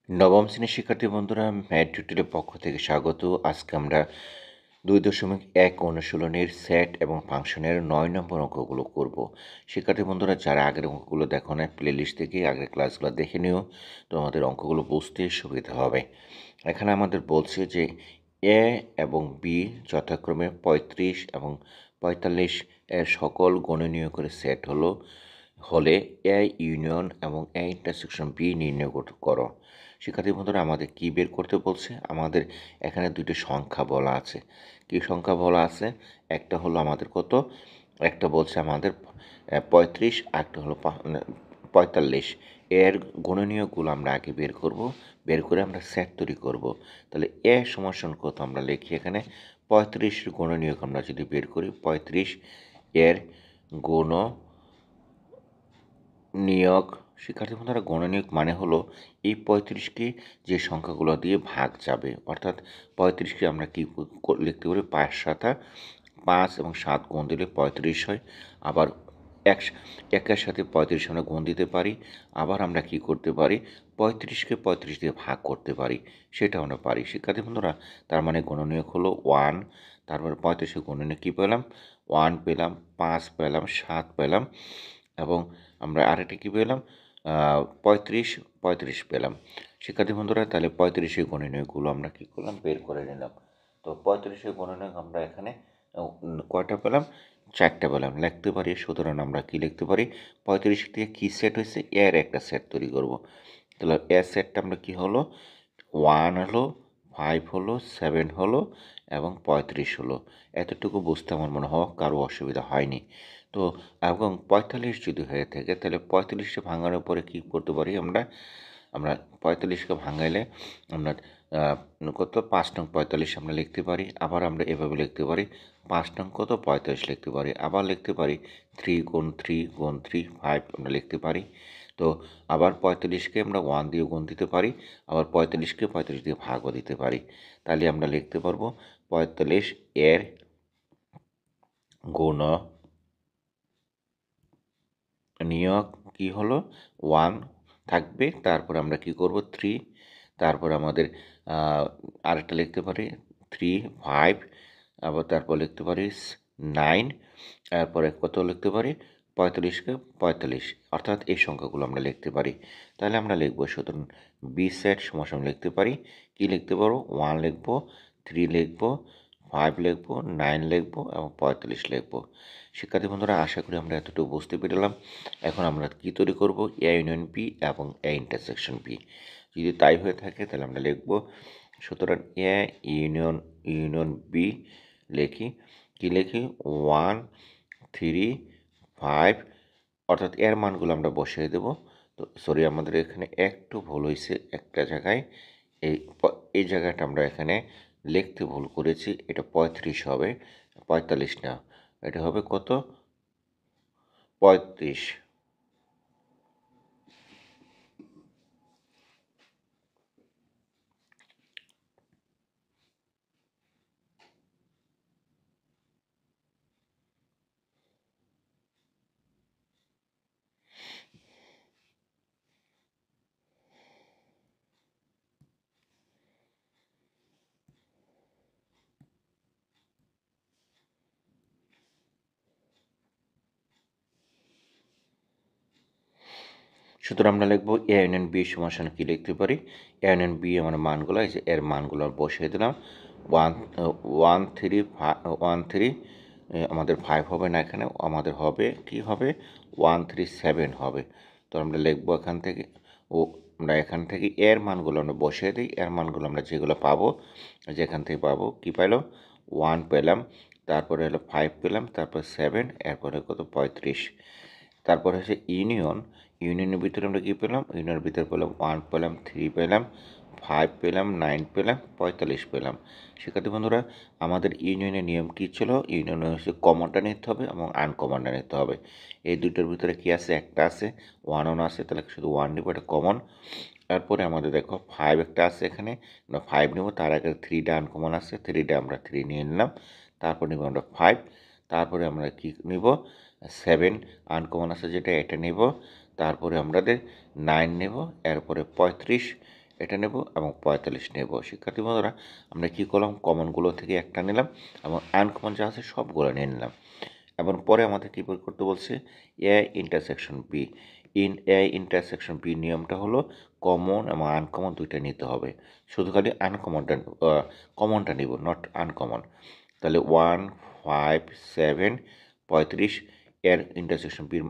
নবম শ্রেণীর শিক্ষার্থী বন্ধুরা, ম্যাথ টিউটোরিয়ালের পক্ষ থেকে স্বাগত। আজকে আমরা 2.1 অনুশীলনীর সেট এবং ফাংশনের 9 নম্বর অঙ্কগুলো করব। শিক্ষার্থী বন্ধুরা, যারা আগের অঙ্কগুলো দেখো না, প্লে লিস্ট থেকে আগের ক্লাসগুলো দেখে নিও, তো আমাদের অঙ্কগুলো বুঝতে সুবিধা হবে। এখানে আমাদের বলছে যে এ এবং বি যথাক্রমে 35 এবং 45 এর সকল গণনীয় করে সেট হলে এ ইউনিয়ন এবং এ ইন্টারসেকশন বি নির্ণয় করো। শিক্ষার্থী বন্ধুরা, আমাদের কি বের করতে বলছে? আমাদের এখানে দুটি সংখ্যা বলা আছে। কি সংখ্যা বলা আছে? একটা হলো আমাদের কত, একটা বলছে আমাদের 35, একটা হলো 45। এর গুণনীয়কগুলো আমরা আগে বের করব, বের করে আমরা সেট তৈরি করব। তাহলে এ সমান কত আমরা লিখি এখানে 35 গুণনীয়ক আমরা যদি বের করি, 35 এর গুণ নিয়োগ। শিক্ষার্থী বন্ধুরা, গণনীয়ক মানে হলো এই 35কে যে সংখ্যাগুলো দিয়ে ভাগ যাবে, অর্থাৎ 35কে আমরা কি লিখতে পারি, 5 7 5 এবং 7 গুণ দিলে 35 হয়। আবার একের সাথে 35 আমরা গুণ দিতে পারি। আবার আমরা কি করতে পারি, 35কে 35 দিয়ে ভাগ করতে পারি, সেটা আমরা পারি। শিক্ষার্থী বন্ধুরা, তার মানে গণনীয়ক হলো 1। তারপরে 35-এর গণনীয়ক কী পেলাম, 1 পেলাম, 5 পেলাম, 7 পেলাম, এবং আমরা আরেকটা কী পেলাম, 35 পেলাম। শিক্ষার্থী বন্ধুরা, তাহলে 35-এর গণনীয়কগুলো আমরা কী করলাম, বের করে নিলাম। তো 35-এর গণনীয়ক আমরা এখানে কয়টা পেলাম, 4টা পেলাম, লিখতে পারি। সুতরাং আমরা কি লিখতে পারি, 35 থেকে কী সেট হয়েছে, এর একটা সেট তৈরি করব। তাহলে এর সেটটা আমরা কী হলো, 1 হলো, 5 হলো, 7 হলো এবং 35 হলো। এতটুকু বুঝতে আমার মনে হয় কারো অসুবিধা হয়নি। তো এবং 45 যদি হয়ে থাকে, তাহলে 45কে ভাঙানোর পরে কী করতে পারি আমরা, আমরা 45কে ভাঙাইলে আমরা কত, 5 নং 45 আমরা লিখতে পারি। আবার আমরা এভাবে লিখতে পারি, 5 নং কত, 45 লিখতে পারি। আবার লিখতে পারি 3 গুণ 3 গুণ 3 5 আমরা লিখতে পারি। তো আবার 45কে আমরা 1 দিয়ে গুণ দিতে পারি, আবার 45কে 35 দিয়ে ভাগও দিতে পারি। তাহলে আমরা লিখতে পারবো 45 এর গুণ নিয়োগ কি হলো, 1 থাকবে। তারপর আমরা কি করব, 3। তারপর আমাদের আরেকটা লিখতে পারি 3 5। আবার তারপর লিখতে পারি 9। তারপরে কত লিখতে পারি, 45কে 45, অর্থাৎ এই সংখ্যাগুলো আমরা লিখতে পারি। তাহলে আমরা লিখব, সুতরাং বি সেট সমান লিখতে পারি, কি লিখতে পারবো, 1 লিখব, 3 লিখব, 5 লিখব, 9 লিখব এবং 45 লিখব। শিক্ষার্থী বন্ধুরা, আশা করি আমরা এতটুকু বুঝতে পেরেলাম। এখন আমরা কী তৈরি করব, এ ইউনিয়ন বি এবং এ ইন্টারসেকশন বি। যদি তাই হয়ে থাকে তাহলে আমরা লিখব, সুতরাং এ ইউনিয়ন বি লিখি, কী লিখি, 1 3 5, অর্থাৎ এর মানগুলো আমরা বসিয়ে দেব। তো সরি, আমাদের এখানে একটু ভুল হয়েছে একটা জায়গায়, এই জায়গাটা আমরা এখানে লিখতে ভুল করেছি। এটা 35 হবে, 45 না, এটা হবে কত, 35। সুতরাং আমরা লিখব এ ইউনিয়ন বি সমান কী লিখতে পারি, এ ইউনিয়ন বি আমার মানগুলো, এই যে এর মানগুলো বসিয়ে দিলাম। 1 3 1 3, আমাদের 5 হবে না, এখানে আমাদের হবে কি হবে, 1 3 7 হবে। তো আমরা লিখবো এখান থেকে, ও আমরা এখান থেকে এর মানগুলো আমরা বসিয়ে দিই। এর মানগুলো আমরা যেগুলো পাবো, যেখান থেকে পাবো, কী পেলাম, 1 পেলাম, তারপরে হলো 5 পেলাম, তারপর 7, এরপরে কত, 35। তারপর হচ্ছে ইউনিয়নের ভিতরে আমরা কী পেলাম, ইউনিয়নের ভিতরে পেলাম 1 পেলাম, 3 পেলাম, 5 পেলাম, 9 পেলাম, 45 পেলাম। শিক্ষার্থী বন্ধুরা, আমাদের ইউনিয়নের নিয়ম কী ছিল, ইউনিয়নে হচ্ছে কমনটা নিতে হবে এবং আনকমনটা নিতে হবে। এই দুটোর ভিতরে কী আছে, একটা আছে, 1 আছে, তাহলে শুধু 1 নেব, এটা কমন। তারপরে আমাদের দেখো 5 একটা আছে, এখানে আমরা 5 নেব, তার আগে 3টা আনকমন আছে, 3টা আমরা 3 নিয়ে নিলাম। তারপর নেব আমরা 5, তারপরে আমরা কী নেব, 7 আনকমন আছে যেটা, এটা নেব। তারপরে আমাদের 9 নেব, এরপরে 35, এটা নেব এবং 45 নেব। শিক্ষার্থী বন্ধুরা আমরা কী করলাম, কমনগুলো থেকে একটা নিলাম এবং আনকমন যা আছে সবগুলো নিয়ে নিলাম। এবং পরে আমাদের কী বের করতে বলছে, A intersection B. A intersection B নিয়মটা হলো কমন এবং আনকমন দুইটা নিতে হবে। শুধু খালি কমনটা নিব, নট আনকমন। তাহলে 1, 5, 7, 35 এর ইন্টারসেকশন বির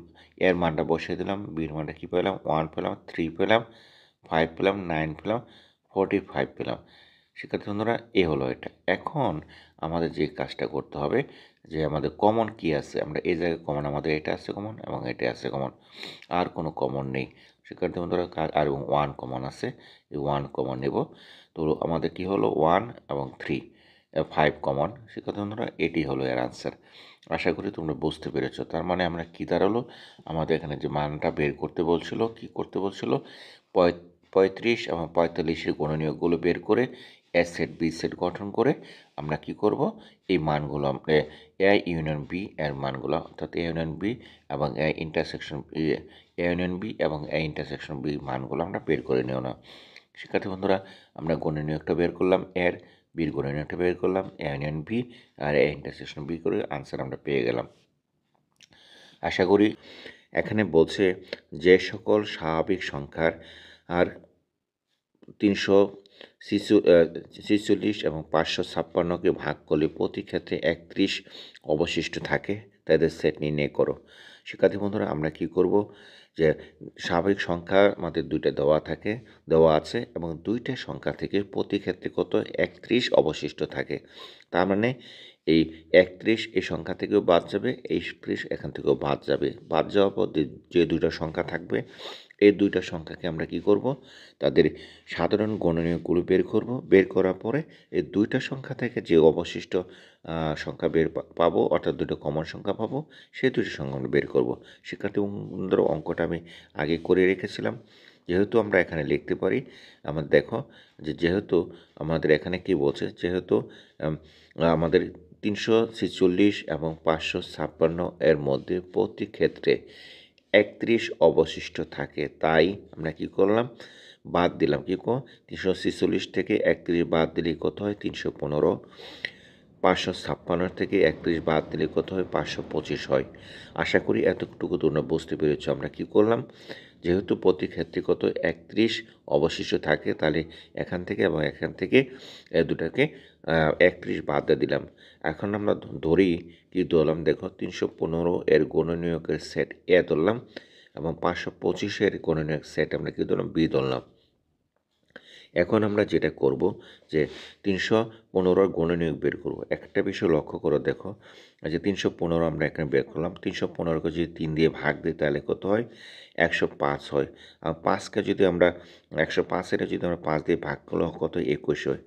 এর মানটা বসিয়ে দিলাম। বির মানটা কী পেলাম, 1 পেলাম, 3 পেলাম, 5 পেলাম, 9 পেলাম, 45 পেলাম। শিক্ষার্থী বন্ধুরা এ হলো এটা। এখন আমাদের যে কাজটা করতে হবে যে আমাদের কমন কি আছে, আমরা এই জায়গায় কমন আমাদের এটা আছে কমন এবং এটা আছে কমন, আর কোনো কমন নেই। শিক্ষার্থী বন্ধুরা আর 1 কমন আছে, এই 1 কমন নেব। তো আমাদের কি হলো 1 এবং 3, 5 কমন। শিক্ষার্থী বন্ধুরা এটি হলো এর আনসার। আশা করি তোমরা বুঝতে পেরেছো। তার মানে আমরা কী দাঁড়ালো, আমাদের এখানে যে মানটা বের করতে বলছিল, কি করতে বলছিল, 35 এবং 45-এর গুণনীয়কগুলো বের করে এ সেট বি সেট গঠন করে আমরা কি করব, এই মানগুলো আমরা এ ইউনিয়ন বি এর মানগুলো, অর্থাৎ এ ইউনিয়ন বি এবং A intersection A union B এবং এ ইন্টারসেকশন বি মানগুলো আমরা বের করে নেব না। শিক্ষার্থী বন্ধুরা আমরা গুণনীয়কটা বের করলাম, এর বির গুণনীয়কটা বের করলাম, এ ইউনিয়ন বি আর এ ইন্টারসেকশন বি করে আনসার আমরা পেয়ে গেলাম। আশা করি এখানে বলছে যে সকল স্বাভাবিক সংখ্যার আর 346 এবং 556কে ভাগ করলে প্রতি ক্ষেত্রে 31 অবশিষ্ট থাকে, তাদের সেট নির্ণয় করো। শিক্ষার্থী বন্ধুরা আমরা কি করব, যে স্বাভাবিক সংখ্যা আমাদের দুইটা দেওয়া আছে এবং দুইটা সংখ্যা থেকে প্রতি ক্ষেত্রে কত 31 অবশিষ্ট থাকে। তার মানে এই 31 এই সংখ্যা থেকেও বাদ যাবে, এই 30 এখান থেকেও বাদ যাবে। বাদ যাওয়ার পর যে দুইটা সংখ্যা থাকবে, এই দুইটা সংখ্যাকে আমরা কি করব, তাদের সাধারণ গুণনীয়কগুলো বের করব। বের করার পরে এই দুইটা সংখ্যা থেকে যে অবশিষ্ট সংখ্যা পাবো, অর্থাৎ দুটো কমন সংখ্যা পাবো, সেই দুটো সংখ্যা আমরা বের করব। শিক্ষার্থী বন্ধুরা অঙ্কটা আমি আগে করে রেখেছিলাম, যেহেতু আমরা এখানে লিখতে পারি। আমাদের দেখো যে যেহেতু আমাদের এখানে কি বলছে, যেহেতু আমাদের 346 এবং 556 এর মধ্যে প্রতি ক্ষেত্রে 31 অবশিষ্ট থাকে, তাই আমরা কি করলাম, বাদ দিলাম। কি 346 থেকে 31 বাদ দিলে কত হয়, 315। 556 থেকে 31 বাদ দিলে কত হয়, 525 হয়। আশা করি এতটুকু তোমরা বুঝতে পেরেছ। আমরা কি করলাম, যেহেতু প্রতি ক্ষেত্রে কত 31 অবশিষ্ট থাকে, তাহলে এখান থেকে এবং এখান থেকে দুটাকে 31 বাদ দিয়ে দিলাম। এখন আমরা ধরি কি ধরলাম, দেখো 315 এর গুণনীয়কের সেট এ ধরলাম এবং 525-এর গুণনীয়ক সেট আমরা কি ধরলাম, বি ধরলাম। এখন আমরা যেটা করব, যে 315 গুণনীয়ক বের করব। একটা বিষয় লক্ষ্য করে দেখো, যে 315 আমরা এখানে বের করলাম, 315কে যদি 3 দিয়ে ভাগ দিই তাহলে কত হয়, 105 হয়। আর 5কে যদি আমরা 105-এর যদি আমরা 5 দিয়ে ভাগ করলে কত, 21 হয়।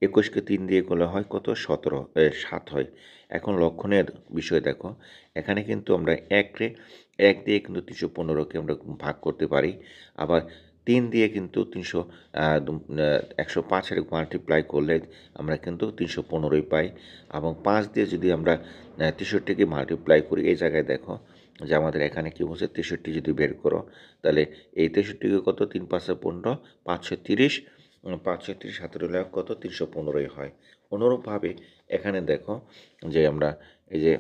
21কে 3 দিয়ে করলে হয় কত, 7 হয়। এখন লক্ষণের বিষয় দেখো, এখানে কিন্তু আমরা এক দিয়ে কিন্তু 315কে আমরা ভাগ করতে পারি, আবার 3 দিয়ে কিন্তু 105-এর মাল্টিপ্লাই করলে আমরা কিন্তু 315ই পাই, এবং 5 দিয়ে যদি আমরা 63কে মাল্টিপ্লাই করি, এই জায়গায় দেখো যে আমাদের এখানে কী বলছে, 63 যদি বের করো, তাহলে এই 63কে কত, 3 5 15, 5 6 30, 5 6 30 17 কত, 315ই হয়। অনুরূপভাবে এখানে দেখো যে আমরা এই যে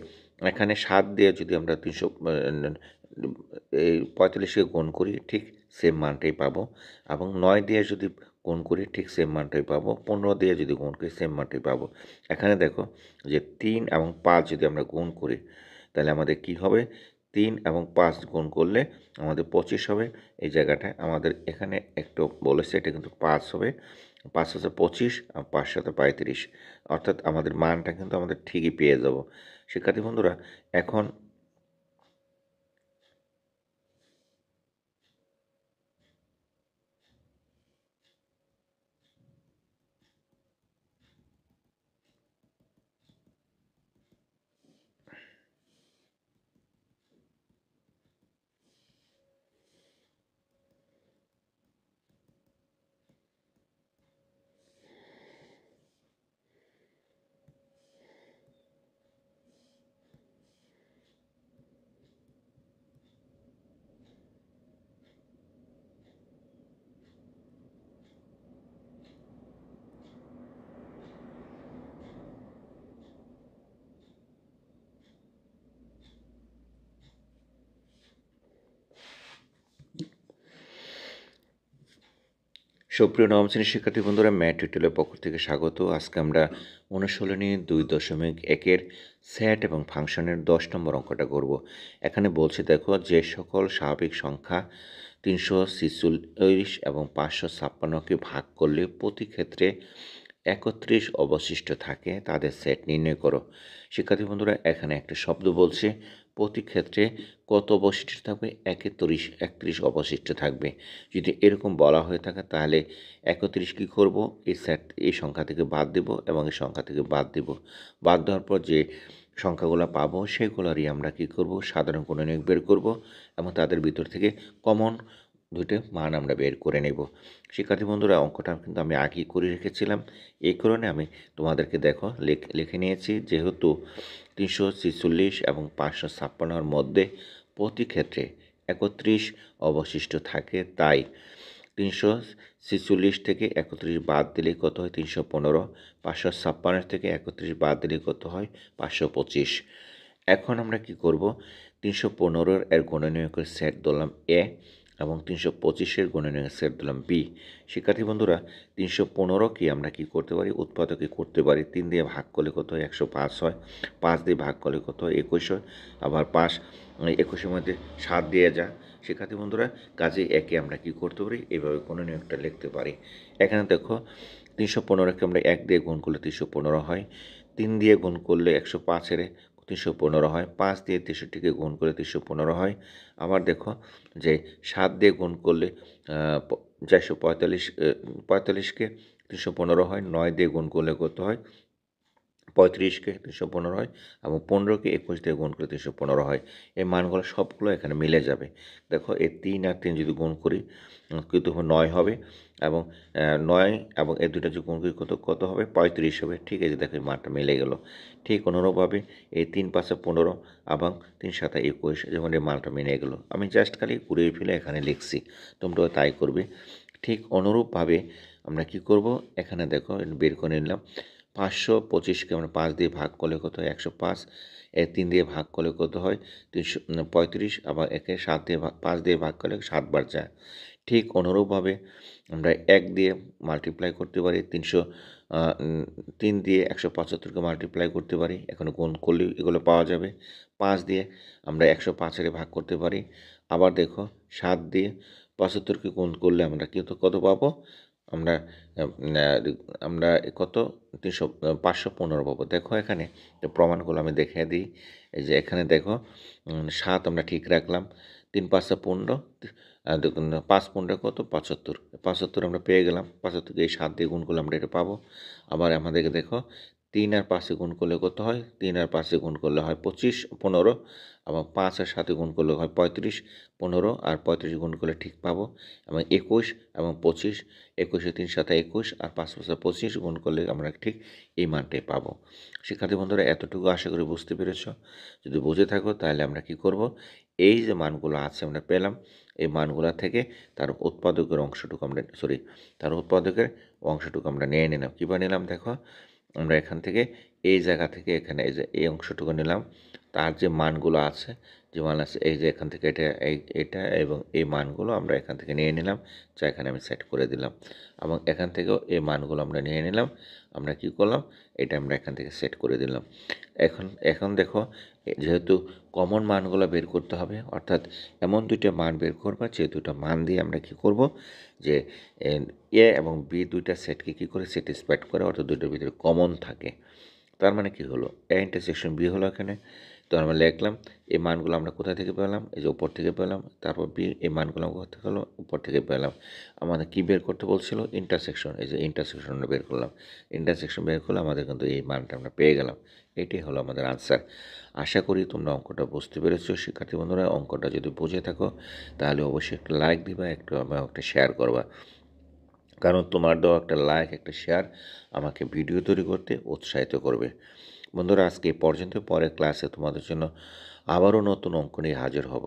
এখানে 7 দিয়ে যদি আমরা এই 45-কে গুণ করি, ঠিক সেম মানটাই পাবো, এবং 9 দিয়ে যদি গুণ করি ঠিক সেম মানটাই পাবো, 15 দিয়ে যদি গুণ করি সেম মানটাই পাবো। এখানে দেখো যে 3 এবং 5 যদি আমরা গুণ করি, তাহলে আমাদের কি হবে, 3 এবং 5 গুণ করলে আমাদের 25 হবে। এই জায়গাটায় আমাদের এখানে একটু বলেছে, এটা কিন্তু 5 হবে, 5 হচ্ছে 25 আর 5 সাথে 35, অর্থাৎ আমাদের মানটা কিন্তু আমাদের ঠিকই পেয়ে যাব। শিক্ষার্থী বন্ধুরা এখন সুপ্রিয় নবম শ্রেণীর শিক্ষার্থী বন্ধুরা, ম্যাথ টিউটোরিয়ালের পক্ষ থেকে স্বাগত। আজকে আমরা অনুশীলনী 2.1-এর সেট এবং ফাংশনের 10 নম্বর অঙ্কটা করব। এখানে বলছে দেখো, যে সকল স্বাভাবিক সংখ্যা 346 এবং 556কে ভাগ করলে প্রতি ক্ষেত্রে 31 অবশিষ্ট থাকে তাদের সেট নির্ণয় করো। শিক্ষার্থী বন্ধুরা, এখানে একটা শব্দ বলছে প্রতি ক্ষেত্রে কত অবশিষ্ট থাকবে, 31 অবশিষ্ট থাকবে। যদি এরকম বলা হয়ে থাকে তাহলে 31 কী করব, এই সংখ্যা থেকে বাদ দেব এবং এই সংখ্যা থেকে বাদ দেব। বাদ দেওয়ার পর যে সংখ্যাগুলো পাবো সেগুলোরই আমরা কী করব, সাধারণ গুণনীয়ক বের করব এবং তাদের ভিতর থেকে কমন দুটো মান আমরা বের করে নেব। শিক্ষার্থী বন্ধুরা, অঙ্কটা কিন্তু আমি আগেই করে রেখেছিলাম, এই কারণে আমি তোমাদেরকে দেখো লিখে নিয়েছি। যেহেতু 346 এবং 556-র মধ্যে প্রতি ক্ষেত্রে 31 অবশিষ্ট থাকে, তাই 346 থেকে 31 বাদ দিলে কত হয়, 315। 556 থেকে 31 বাদ দিলে কত হয়, 525। এখন আমরা কি করব, 315-এর গুণনীয়কের সেট ধরলাম এ এবং 325-এর গুণনীয়কের সেট ধরলাম বি। শিক্ষার্থী বন্ধুরা, 315কে আমরা কি করতে পারি, উৎপাদকে করতে পারি। 3 দিয়ে ভাগ করলে কত হয়, 105 হয়। 5 দিয়ে ভাগ করলে কত হয়, 21 হয়। আবার 21-এর মধ্যে 7 দিয়ে যা। শিক্ষার্থী বন্ধুরা, কাজে একে আমরা কি করতে পারি, এইভাবে গুণনীয়কটা লিখতে পারি। এখানে দেখো, 315কে আমরা 1 দিয়ে গুণ করলে 315 হয়। 3 দিয়ে গুণ করলে 105-এর 315 হয়। 5 দিয়ে 63-কে গুণ করলে 315 হয়। আবার দেখো যে 7 দিয়ে গুণ করলে 45কে 315 হয়। 9 দিয়ে গুণ করলে কত হয়, 35কে 315 হয় এবং 15কে 21 দিয়ে গুণ করলে 315 হয়। এই মানগুলো সবগুলো এখানে মিলে যাবে। দেখো, এই 3 আর 3 যদি গুণ করি কিন্তু 9 হবে এবং 9 এবং এই দুটো যদি গুণ করি কত হবে, 35 হবে। ঠিক আছে, দেখো এই মানটা মিলে গেল। ঠিক অনুরূপভাবে এই 3 5 15 এবং 3 7 21, যেমন এই মানটা মিলে গেল। আমি জাস্ট খালি ঘুরিয়ে ফেলে এখানে লিখছি, তোমরাও তাই করবে। ঠিক অনুরূপভাবে আমরা কি করব, এখানে দেখো বের করে নিলাম। 525কে আমরা 5 দিয়ে ভাগ করলে কত হয়, 105। 3 দিয়ে ভাগ করলে কত হয়, 335। আবার একে 7 দিয়ে 5 দিয়ে ভাগ করলে 7 বার যায়। ঠিক অনুরূপভাবে আমরা 1 দিয়ে মাল্টিপ্লাই করতে পারি, 3 দিয়ে 175কে মাল্টিপ্লাই করতে পারি। এখন গুণ করলে এগুলো পাওয়া যাবে। 5 দিয়ে আমরা 105-এর ভাগ করতে পারি। আবার দেখো, 7 দিয়ে 75কে গুণ করলে আমরা কত পাবো, আমরা আমরা কত 515 পাবো। দেখো এখানে প্রমাণগুলো আমি দেখিয়ে দিই। এই যে এখানে দেখো, 7 আমরা ঠিক রাখলাম। 3 5 15, 5 15 কত, 75। 75 আমরা পেয়ে গেলাম। 75কে এই 7 দিয়ে গুণ করলে আমরা এটা পাবো। আবার আমাদেরকে দেখো, 3 আর 5-এ গুণ করলে কত হয়, 3 আর 5-এ গুণ করলে হয় 25 15। এবং 5 আর 7-এ গুণ করলে হয় 35 15, আর 35 গুণ করলে ঠিক পাবো। এবং 21 এবং 25, 21-এ 3 7 21 আর 5 5 25 গুণ করলে আমরা ঠিক এই মানটাই পাবো। শিক্ষার্থী বন্ধুরা, এতটুকু আশা করি বুঝতে পেরেছ। যদি বুঝে থাকো তাহলে আমরা কি করব, এই যে মানগুলো আছে আমরা পেলাম, এই মানগুলো থেকে তার উৎপাদকের অংশটুকু আমরা নিয়ে নিলাম। কীভাবে নিলাম দেখো, আমরা এখান থেকে এই জায়গা থেকে এখানে এই যে এই অংশটুকু নিলাম। তার যে মানগুলো আছে, যে মান আছে, এই যে এখান থেকে এটা এবং এই মানগুলো আমরা এখান থেকে নিয়ে নিলাম, যা এখানে আমি সেট করে দিলাম। এবং এখান থেকেও এই মানগুলো আমরা নিয়ে নিলাম। আমরা কি করলাম, এটা আমরা এখান থেকে সেট করে দিলাম। এখন দেখো, যেহেতু কমন মানগুলো বের করতে হবে, অর্থাৎ এমন দুইটা মান বের করবা যে দুটো মান দিয়ে আমরা কি করব, যে এ এবং বি দুইটা সেটকে কী করে স্যাটিসফাইড করে, অর্থাৎ দুইটার ভিতরে কমন থাকে। তার মানে কি হলো, এ ইন্টারসেকশন বি হলো এখানে। তো আমরা লিখলাম, এই মানগুলো আমরা কোথা থেকে পেলাম, এই যে উপর থেকে পেলাম। তারপর বি, এই মানগুলো কোথা থেকে হলো, উপর থেকে পেলাম। আমাদের কি বের করতে বলছিল, ইন্টারসেকশন। এই যে ইন্টারসেকশনটা বের করলাম। ইন্টারসেকশন বের করলে আমাদের কিন্তু এই মানটা আমরা পেয়ে গেলাম। এটাই হলো আমাদের আনসার। আশা করি তোমরা অঙ্কটা বুঝতে পেরেছো। শিক্ষার্থী বন্ধুরা, অঙ্কটা যদি বুঝে থাকো তাহলে অবশ্যই একটা লাইক দিবা, একটা শেয়ার করবা। কারণ তোমার দেওয়া একটা লাইক, একটা শেয়ার আমাকে ভিডিও তৈরি করতে উৎসাহিত করবে। বন্ধুরা, আজকে এই পর্যন্ত। পরের ক্লাসে তোমাদের জন্য আবারও নতুন অঙ্ক নিয়ে হাজির হব।